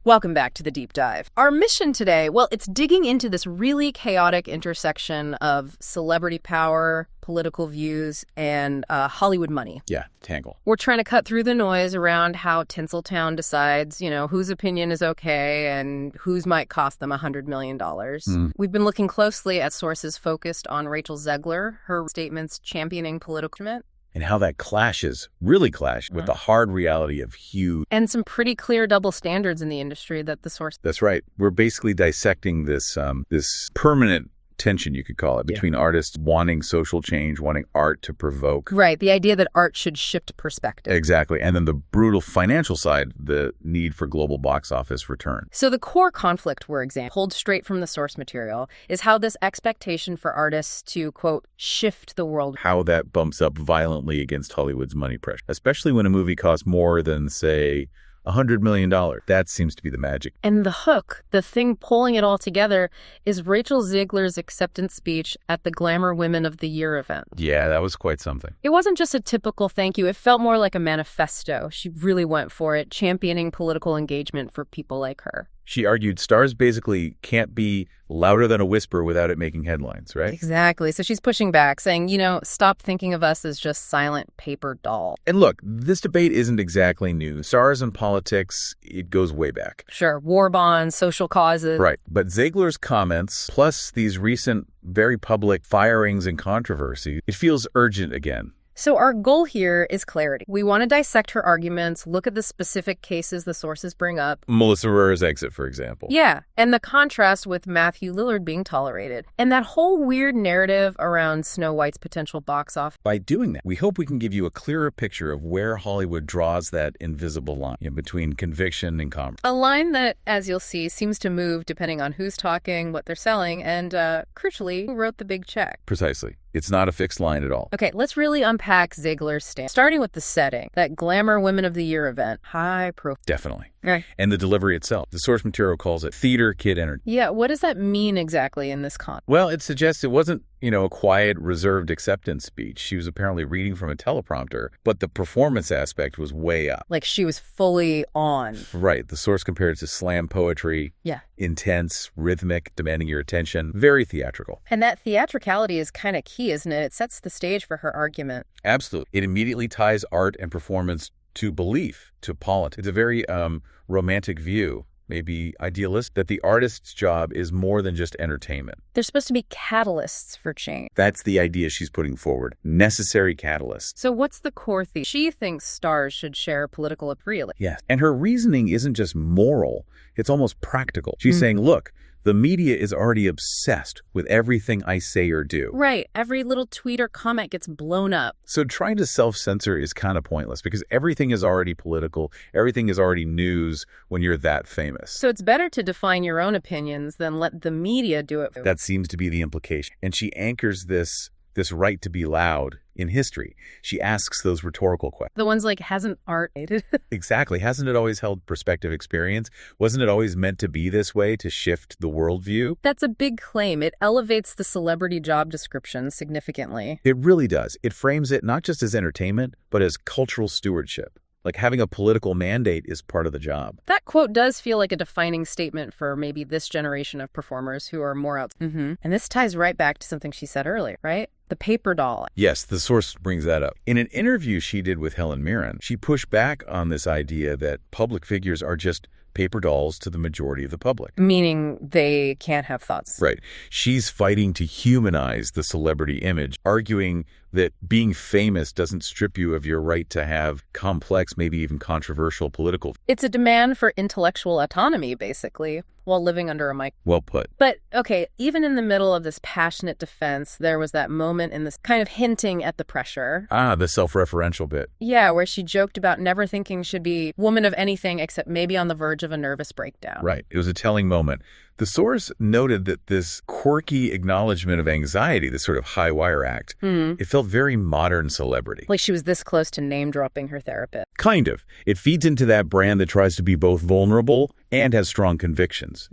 Welcome back to The Deep Dive. Our mission today, well, it's digging into this really chaotic intersection of celebrity power, political views, and Hollywood money. Yeah, tangle. We're trying to cut through the noise around how Tinseltown decides, whose opinion is okay and whose might cost them $100 million. We've been looking closely at sources focused on Rachel Zegler, her statements championing political movement, and how that really clashes with the hard reality of huge... and some pretty clear double standards in the industry that the source... That's right. We're basically dissecting this permanent tension, you could call it, between artists wanting social change, wanting art to provoke. Right, the idea that art should shift perspective. Exactly. And then the brutal financial side, the need for global box office return. So the core conflict we're examining, pulled straight from the source material, is how this expectation for artists to, quote, shift the world. How that bumps up violently against Hollywood's money pressure, especially when a movie costs more than, say, $100 million. That seems to be the magic. And the hook, the thing pulling it all together, is Rachel Zegler's acceptance speech at the Glamour Women of the Year event. Yeah, that was quite something. It wasn't just a typical thank you. It felt more like a manifesto. She really went for it, championing political engagement for people like her. She argued stars basically can't be louder than a whisper without it making headlines, right? Exactly. So she's pushing back, saying, stop thinking of us as just silent paper doll. And look, this debate isn't exactly new. Stars and politics, it goes way back. Sure. War bonds, social causes. Right. But Zegler's comments, plus these recent, very public firings and controversy, it feels urgent again. So our goal here is clarity. We want to dissect her arguments, look at the specific cases the sources bring up. Melissa Barrera's exit, for example. Yeah, and the contrast with Matthew Lillard being tolerated. And that whole weird narrative around Snow White's potential box office. By doing that, we hope we can give you a clearer picture of where Hollywood draws that invisible line between conviction and commerce. A line that, as you'll see, seems to move depending on who's talking, what they're selling, and, crucially, who wrote the big check. Precisely. It's not a fixed line at all. Okay, let's really unpack Zegler's stance. Starting with the setting, that Glamour Women of the Year event, high profile. Definitely. Right. And the delivery itself. The source material calls it theater kid energy. Yeah, what does that mean exactly in this context? Well, it suggests it wasn't, a quiet, reserved acceptance speech. She was apparently reading from a teleprompter, but the performance aspect was way up. Like she was fully on. Right. The source compared it to slam poetry. Yeah. Intense, rhythmic, demanding your attention. Very theatrical. And that theatricality is kind of key, isn't it? It sets the stage for her argument. Absolutely. It immediately ties art and performance to belief, to politics. It's a very romantic view, maybe idealist, that the artist's job is more than just entertainment. They're supposed to be catalysts for change. That's the idea she's putting forward. Necessary catalysts. So what's the core theme? She thinks stars should share political freely. Yes. And her reasoning isn't just moral. It's almost practical. She's saying, look, the media is already obsessed with everything I say or do. Right. Every little tweet or comment gets blown up. So trying to self-censor is kind of pointless because everything is already political. Everything is already news when you're that famous. So it's better to define your own opinions than let the media do it. That seems to be the implication. And she anchors this right to be loud in history. She asks those rhetorical questions. The ones like, hasn't art aided? Exactly. Hasn't it always held perspective experience? Wasn't it always meant to be this way, to shift the worldview? That's a big claim. It elevates the celebrity job description significantly. It really does. It frames it not just as entertainment, but as cultural stewardship. Like having a political mandate is part of the job. That quote does feel like a defining statement for maybe this generation of performers who are more out. And this ties right back to something she said earlier, right? The paper doll. Yes, the source brings that up. In an interview she did with Helen Mirren, she pushed back on this idea that public figures are just paper dolls to the majority of the public. Meaning they can't have thoughts. Right. She's fighting to humanize the celebrity image, arguing that being famous doesn't strip you of your right to have complex, maybe even controversial political. It's a demand for intellectual autonomy, basically, while living under a mic. Well put. But, okay, even in the middle of this passionate defense, there was that moment in this kind of hinting at the pressure. The self-referential bit. Yeah, where she joked about never thinking she'd be woman of anything except maybe on the verge of a nervous breakdown. Right. It was a telling moment. The source noted that this quirky acknowledgement of anxiety, this sort of high wire act, it felt very modern celebrity. Like she was this close to name-dropping her therapist. Kind of. It feeds into that brand that tries to be both vulnerable and has strong convictions.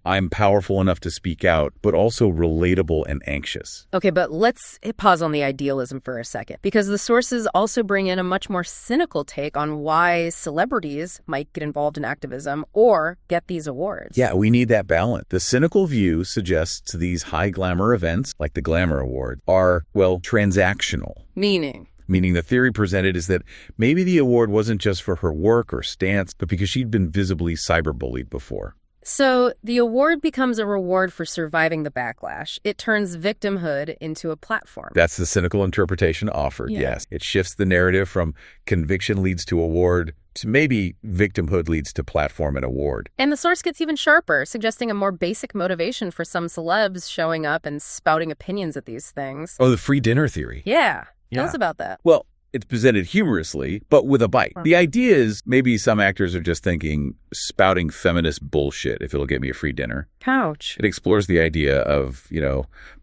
I'm powerful enough to speak out, but also relatable and anxious. Okay, but let's pause on the idealism for a second, because the sources also bring in a much more cynical take on why celebrities might get involved in activism or get these awards. Yeah, we need that balance. The cynical view suggests these high glamour events, like the Glamour Award, are, well, transactional. Meaning the theory presented is that maybe the award wasn't just for her work or stance, but because she'd been visibly cyberbullied before. So the award becomes a reward for surviving the backlash. It turns victimhood into a platform. That's the cynical interpretation offered, yes. It shifts the narrative from conviction leads to award to maybe victimhood leads to platform and award. And the source gets even sharper, suggesting a more basic motivation for some celebs showing up and spouting opinions at these things. Oh, the free dinner theory. Yeah. Tell us about that. Well, it's presented humorously, but with a bite. The idea is maybe some actors are just thinking spouting feminist bullshit if it'll get me a free dinner. Ouch. It explores the idea of,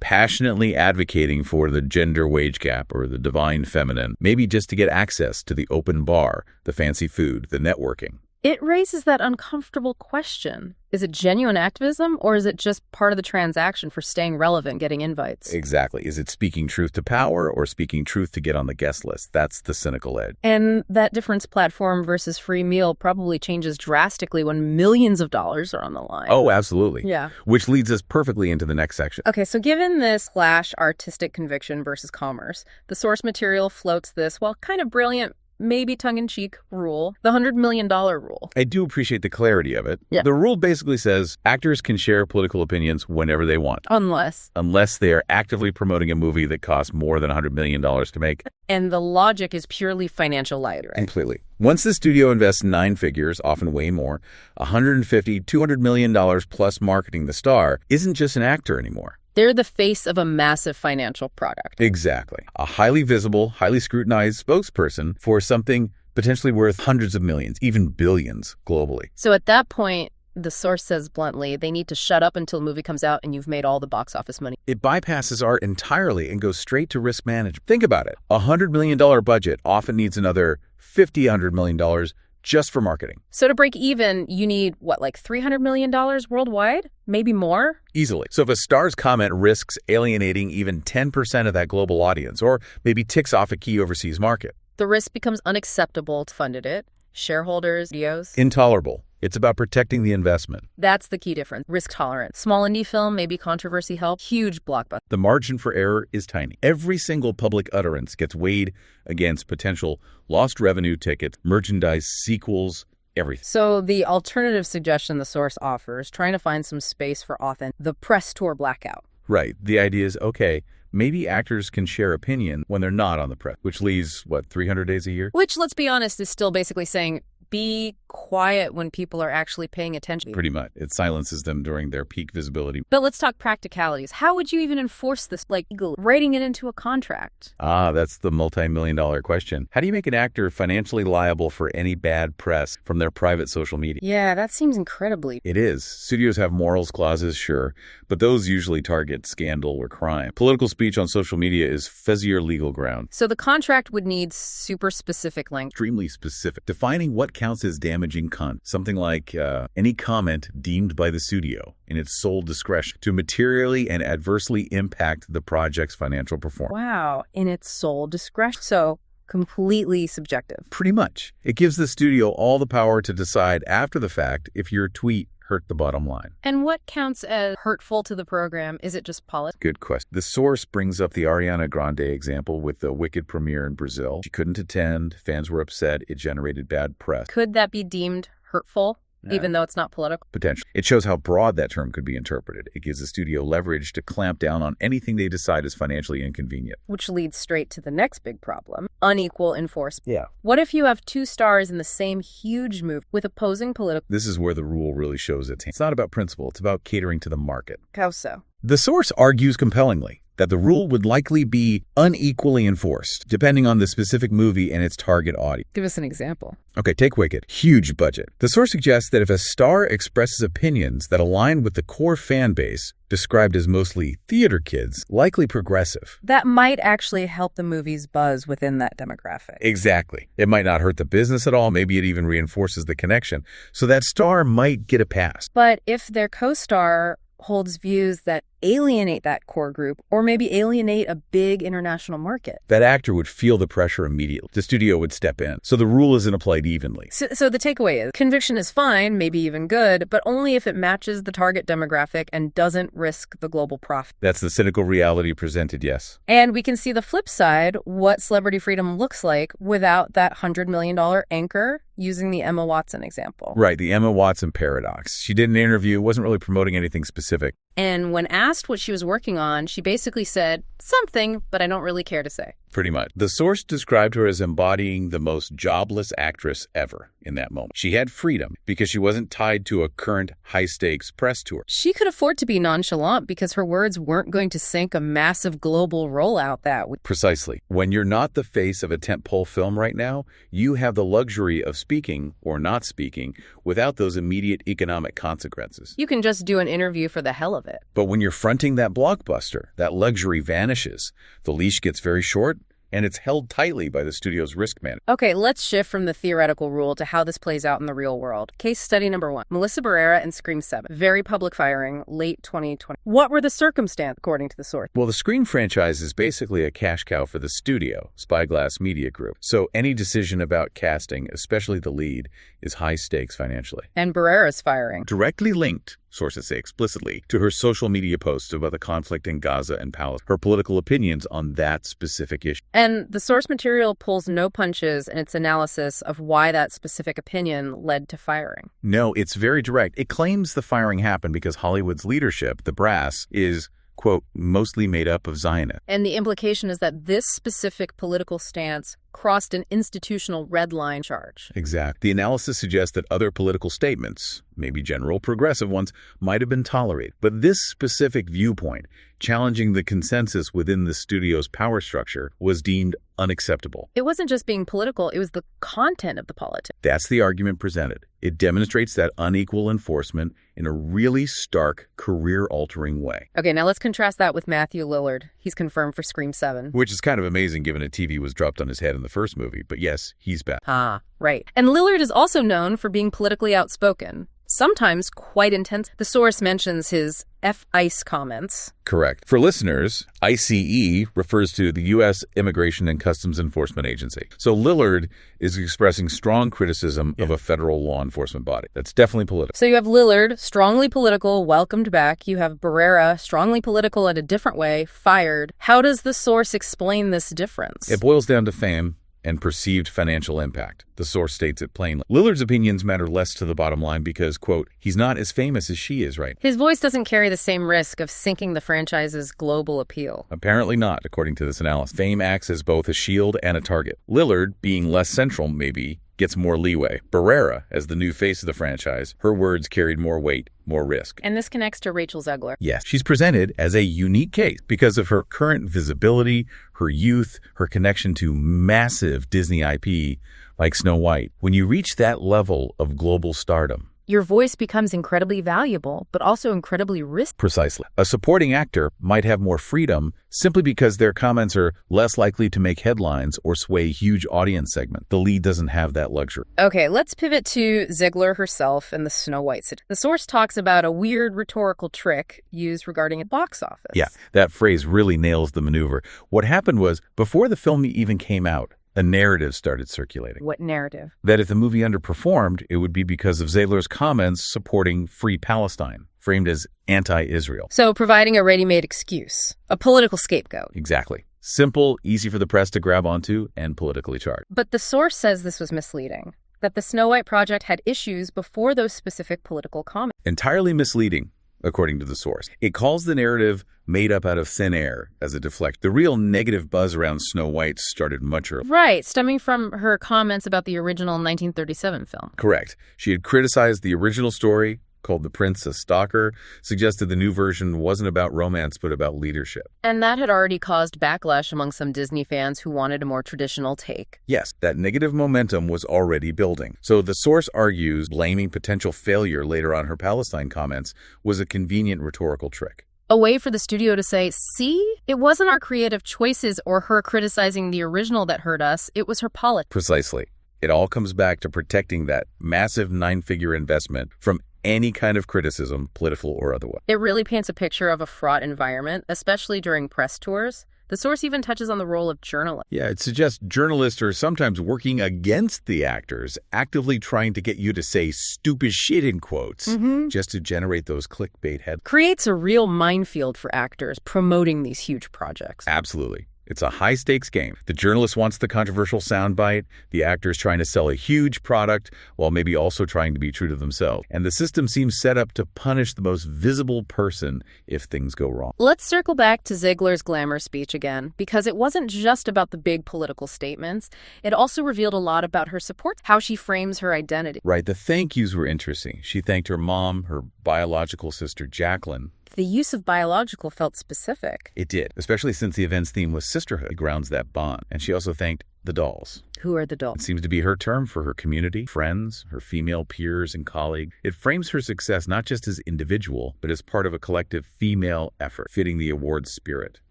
passionately advocating for the gender wage gap or the divine feminine, maybe just to get access to the open bar, the fancy food, the networking. It raises that uncomfortable question. Is it genuine activism, or is it just part of the transaction for staying relevant, getting invites? Exactly. Is it speaking truth to power or speaking truth to get on the guest list? That's the cynical edge. And that difference, platform versus free meal, probably changes drastically when millions of dollars are on the line. Oh, absolutely. Yeah. Which leads us perfectly into the next section. Okay, so given this clash, artistic conviction versus commerce, the source material floats this, well, kind of brilliant, maybe tongue-in-cheek rule, the $100 million rule. I do appreciate the clarity of it. Yeah. The rule basically says actors can share political opinions whenever they want. Unless they are actively promoting a movie that costs more than $100 million to make. And the logic is purely financial light, right? Completely. Once the studio invests 9 figures, often way more, $150, $200 million plus marketing the star, isn't just an actor anymore. They're the face of a massive financial product. Exactly. A highly visible, highly scrutinized spokesperson for something potentially worth hundreds of millions, even billions globally. So at that point, the source says bluntly, they need to shut up until the movie comes out and you've made all the box office money. It bypasses art entirely and goes straight to risk management. Think about it. A $100 million budget often needs another $100 million just for marketing. So to break even, you need, like $300 million worldwide? Maybe more? Easily. So if a star's comment risks alienating even 10% of that global audience, or maybe ticks off a key overseas market, the risk becomes unacceptable to fund it. Shareholders, studios. Intolerable. It's about protecting the investment. That's the key difference. Risk tolerance. Small indie film, maybe controversy help. Huge blockbuster. The margin for error is tiny. Every single public utterance gets weighed against potential lost revenue tickets, merchandise, sequels, everything. So the alternative suggestion the source offers, trying to find some space for the press tour blackout. Right. The idea is, okay, maybe actors can share opinion when they're not on the press, which leaves, 300 days a year? Which, let's be honest, is still basically saying be quiet when people are actually paying attention. Pretty much. It silences them during their peak visibility. But let's talk practicalities. How would you even enforce this, legally, writing it into a contract? That's the multi-million-dollar question. How do you make an actor financially liable for any bad press from their private social media? Yeah, that seems incredibly. It is. Studios have morals clauses, sure, but those usually target scandal or crime. Political speech on social media is fuzzier legal ground. So the contract would need super specific language. Extremely specific. Defining what counts as damaging content. Something like any comment deemed by the studio in its sole discretion to materially and adversely impact the project's financial performance. Wow, in its sole discretion. So completely subjective. Pretty much. It gives the studio all the power to decide after the fact if your tweet hurt the bottom line. And what counts as hurtful to the program? Is it just politics? Good question. The source brings up the Ariana Grande example with the Wicked premiere in Brazil. She couldn't attend. Fans were upset. It generated bad press. Could that be deemed hurtful? Even though it's not political? Potentially. It shows how broad that term could be interpreted. It gives the studio leverage to clamp down on anything they decide is financially inconvenient. Which leads straight to the next big problem, unequal enforcement. Yeah. What if you have 2 stars in the same huge movie with opposing political... This is where the rule really shows its hand. It's not about principle. It's about catering to the market. How so? The source argues compellingly. that the rule would likely be unequally enforced, depending on the specific movie and its target audience. Give us an example. Okay, take Wicked. Huge budget. The source suggests that if a star expresses opinions that align with the core fan base, described as mostly theater kids, likely progressive, that might actually help the movie's buzz within that demographic. Exactly. It might not hurt the business at all. Maybe it even reinforces the connection. So that star might get a pass. But if their co-star holds views that alienate that core group or maybe alienate a big international market, that actor would feel the pressure immediately. The studio would step in. So the rule isn't applied evenly. So the takeaway is conviction is fine, maybe even good, but only if it matches the target demographic and doesn't risk the global profit. That's the cynical reality presented, yes. And we can see the flip side, what celebrity freedom looks like without that $100 million anchor, using the Emma Watson example. Right, the Emma Watson paradox. She did an interview, wasn't really promoting anything specific. And when asked what she was working on, she basically said, something, but I don't really care to say. Pretty much. The source described her as embodying the most jobless actress ever in that moment. She had freedom because she wasn't tied to a current high-stakes press tour. She could afford to be nonchalant because her words weren't going to sink a massive global rollout that week. Precisely. When you're not the face of a tentpole film right now, you have the luxury of speaking or not speaking without those immediate economic consequences. You can just do an interview for the hell of it. But when you're fronting that blockbuster, that luxury vanishes. The leash gets very short, and it's held tightly by the studio's risk manager. Okay, let's shift from the theoretical rule to how this plays out in the real world. Case study number 1. Melissa Barrera and Scream 7. Very public firing, late 2020. What were the circumstances, according to the source? Well, the Scream franchise is basically a cash cow for the studio, Spyglass Media Group. So any decision about casting, especially the lead, is high stakes financially. And Barrera's firing. Directly linked, sources say explicitly, to her social media posts about the conflict in Gaza and Palestine, her political opinions on that specific issue. And the source material pulls no punches in its analysis of why that specific opinion led to firing. No, it's very direct. It claims the firing happened because Hollywood's leadership, the brass, is, quote, mostly made up of Zionists. And the implication is that this specific political stance crossed an institutional red line charge. Exactly. The analysis suggests that other political statements, maybe general progressive ones, might have been tolerated. But this specific viewpoint, challenging the consensus within the studio's power structure, was deemed unacceptable. It wasn't just being political, it was the content of the politics. That's the argument presented. It demonstrates that unequal enforcement in a really stark, career-altering way. Okay, now let's contrast that with Matthew Lillard. He's confirmed for Scream 7. Which is kind of amazing given a TV was dropped on his head in the first movie. But yes, he's back. Ah, right. And Lillard is also known for being politically outspoken, sometimes quite intense. The source mentions his F-ICE comments. Correct. For listeners, ICE refers to the U.S. Immigration and Customs Enforcement Agency. So Lillard is expressing strong criticism of a federal law enforcement body. That's definitely political. So you have Lillard, strongly political, welcomed back. You have Barrera, strongly political in a different way, fired. How does the source explain this difference? It boils down to fame and perceived financial impact. The source states it plainly. Lillard's opinions matter less to the bottom line because, quote, he's not as famous as she is right now. His voice doesn't carry the same risk of sinking the franchise's global appeal. Apparently not, according to this analysis. Fame acts as both a shield and a target. Lillard, being less central, maybe, gets more leeway. Barrera, as the new face of the franchise, her words carried more weight, more risk. And this connects to Rachel Zegler. Yes, she's presented as a unique case because of her current visibility, her youth, her connection to massive Disney IP like Snow White. When you reach that level of global stardom, your voice becomes incredibly valuable, but also incredibly risky. Precisely. A supporting actor might have more freedom simply because their comments are less likely to make headlines or sway huge audience segments. The lead doesn't have that luxury. Okay, let's pivot to Zegler herself and the Snow White situation. The source talks about a weird rhetorical trick used regarding a box office. Yeah, that phrase really nails the maneuver. What happened was, before the film even came out, a narrative started circulating. What narrative? That if the movie underperformed, it would be because of Zegler's comments supporting Free Palestine, framed as anti-Israel. So providing a ready-made excuse, a political scapegoat. Exactly. Simple, easy for the press to grab onto, and politically charged. But the source says this was misleading, that the Snow White project had issues before those specific political comments. Entirely misleading, according to the source. It calls the narrative made up out of thin air as a deflect. The real negative buzz around Snow White started much earlier. Right, stemming from her comments about the original 1937 film. Correct. She had criticized the original story, called The Prince, a Stalker, suggested the new version wasn't about romance but about leadership. And that had already caused backlash among some Disney fans who wanted a more traditional take. Yes, that negative momentum was already building. So the source argues blaming potential failure later on her Palestine comments was a convenient rhetorical trick. A way for the studio to say, see, it wasn't our creative choices or her criticizing the original that hurt us, it was her politics. Precisely. It all comes back to protecting that massive 9-figure investment from any kind of criticism, political or otherwise. It really paints a picture of a fraught environment, especially during press tours. The source even touches on the role of journalists. Yeah, it suggests journalists are sometimes working against the actors, actively trying to get you to say stupid shit in quotes, just to generate those clickbait headlines. Creates a real minefield for actors promoting these huge projects. Absolutely. It's a high-stakes game. The journalist wants the controversial soundbite. The actor is trying to sell a huge product while maybe also trying to be true to themselves. And the system seems set up to punish the most visible person if things go wrong. Let's circle back to Zegler's Glamour speech again, because it wasn't just about the big political statements. It also revealed a lot about her support, how she frames her identity. Right. The thank yous were interesting. She thanked her mom, her biological sister, Jacqueline. The use of biological felt specific. It did, especially since the event's theme was sisterhood. It grounds that bond. And she also thanked the dolls. Who are the dolls? It seems to be her term for her community, friends, her female peers and colleagues. It frames her success not just as individual, but as part of a collective female effort, fitting the award's spirit.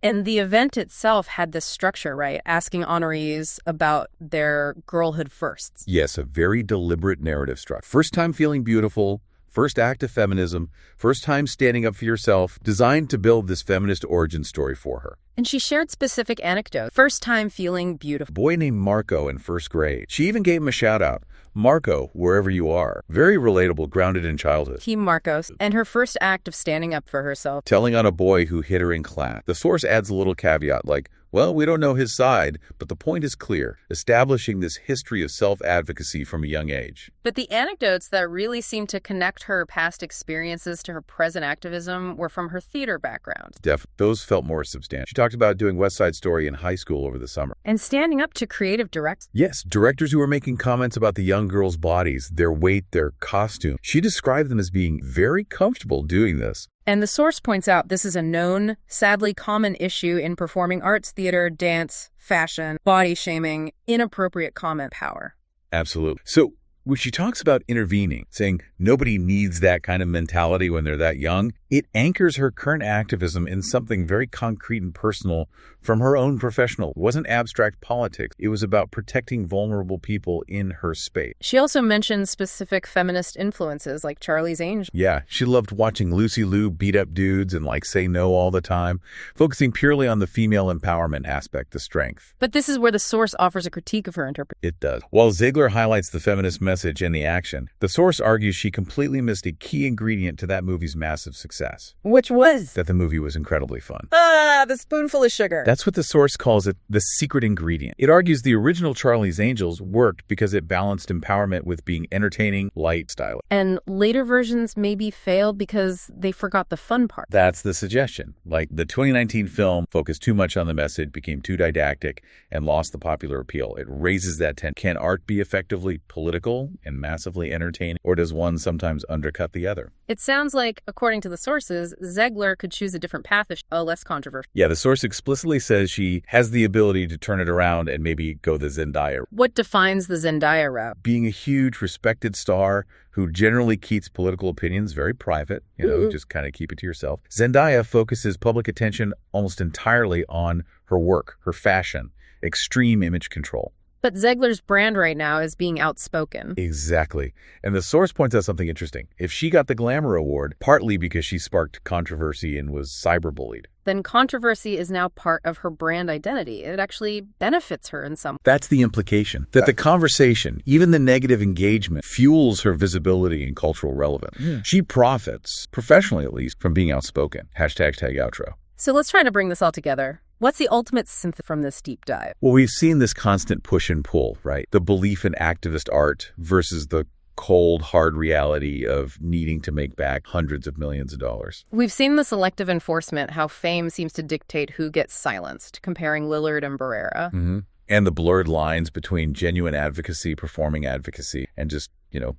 And the event itself had this structure, right? Asking honorees about their girlhood firsts. Yes, a very deliberate narrative structure. First time feeling beautiful, first act of feminism, first time standing up for yourself, designed to build this feminist origin story for her. And she shared specific anecdotes. First time feeling beautiful. A boy named Marco in first grade. She even gave him a shout out. Marco, wherever you are. Very relatable, grounded in childhood. Team Marcos. And her first act of standing up for herself. Telling on a boy who hit her in class. The source adds a little caveat like, well, we don't know his side, but the point is clear, establishing this history of self-advocacy from a young age. But the anecdotes that really seemed to connect her past experiences to her present activism were from her theater background. Those felt more substantial. She talked about doing West Side Story in high school over the summer. And standing up to creative directors. Yes, directors who were making comments about the young girls' bodies, their weight, their costume. She described them as being very comfortable doing this. And the source points out this is a known, sadly common issue in performing arts, theater, dance, fashion, body shaming, inappropriate comment power. Absolutely. So when she talks about intervening, saying nobody needs that kind of mentality when they're that young, it anchors her current activism in something very concrete and personal from her own professional. It wasn't abstract politics. It was about protecting vulnerable people in her space. She also mentioned specific feminist influences like Charlie's Angels. Yeah, she loved watching Lucy Liu beat up dudes and say no all the time, focusing purely on the female empowerment aspect, the strength. But this is where the source offers a critique of her interpretation. It does. While Zegler highlights the feminist message and the action, the source argues she completely missed a key ingredient to that movie's massive success. Which was? That the movie was incredibly fun. The spoonful of sugar. That's what the source calls it, the secret ingredient. It argues the original Charlie's Angels worked because it balanced empowerment with being entertaining, light, stylish. And later versions maybe failed because they forgot the fun part. That's the suggestion. Like the 2019 film focused too much on the message, became too didactic, and lost the popular appeal. It raises that tension. Can art be effectively political and massively entertaining, or does one sometimes undercut the other? It sounds like, according to the sources, Zegler could choose a different path if less controversial. Yeah, the source explicitly says she has the ability to turn it around and maybe go the Zendaya. What defines the Zendaya route? Being a huge, respected star who generally keeps political opinions very private, just kind of keep it to yourself. Zendaya focuses public attention almost entirely on her work, her fashion, extreme image control. But Zegler's brand right now is being outspoken. Exactly. And the source points out something interesting. If she got the Glamour Award, partly because she sparked controversy and was cyberbullied, then controversy is now part of her brand identity. It actually benefits her in some way. That's the implication. That the conversation, even the negative engagement, fuels her visibility and cultural relevance. She profits, professionally at least, from being outspoken. #outro. So let's try to bring this all together. What's the ultimate synth from this deep dive? Well, we've seen this constant push and pull, right? The belief in activist art versus the cold, hard reality of needing to make back hundreds of millions of dollars. We've seen the selective enforcement, how fame seems to dictate who gets silenced, comparing Lillard and Barrera. And the blurred lines between genuine advocacy, performing advocacy, and just,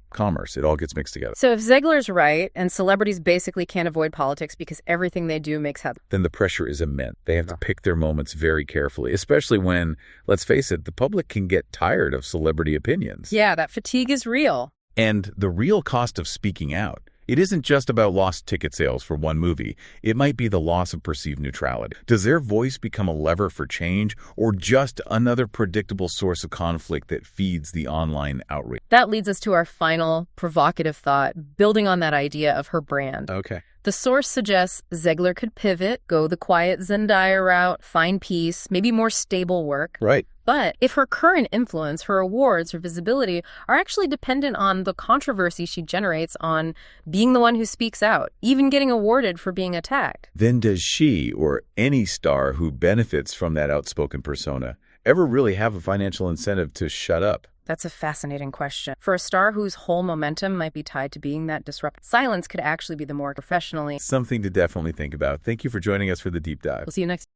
commerce. It all gets mixed together. So if Zegler's right, and celebrities basically can't avoid politics because everything they do makes headlines, then the pressure is immense. They have to pick their moments very carefully, especially when, let's face it, the public can get tired of celebrity opinions. Yeah, that fatigue is real. And the real cost of speaking out. It isn't just about lost ticket sales for one movie. It might be the loss of perceived neutrality. Does their voice become a lever for change, or just another predictable source of conflict that feeds the online outrage? That leads us to our final provocative thought, building on that idea of her brand. Okay. The source suggests Zegler could pivot, go the quiet Zendaya route, find peace, maybe more stable work. Right. But if her current influence, her awards, her visibility are actually dependent on the controversy she generates on being the one who speaks out, even getting awarded for being attacked, then does she, or any star who benefits from that outspoken persona, ever really have a financial incentive to shut up? That's a fascinating question. For a star whose whole momentum might be tied to being that disruptive, silence could actually be the more professionally. Something to definitely think about. Thank you for joining us for the deep dive. We'll see you next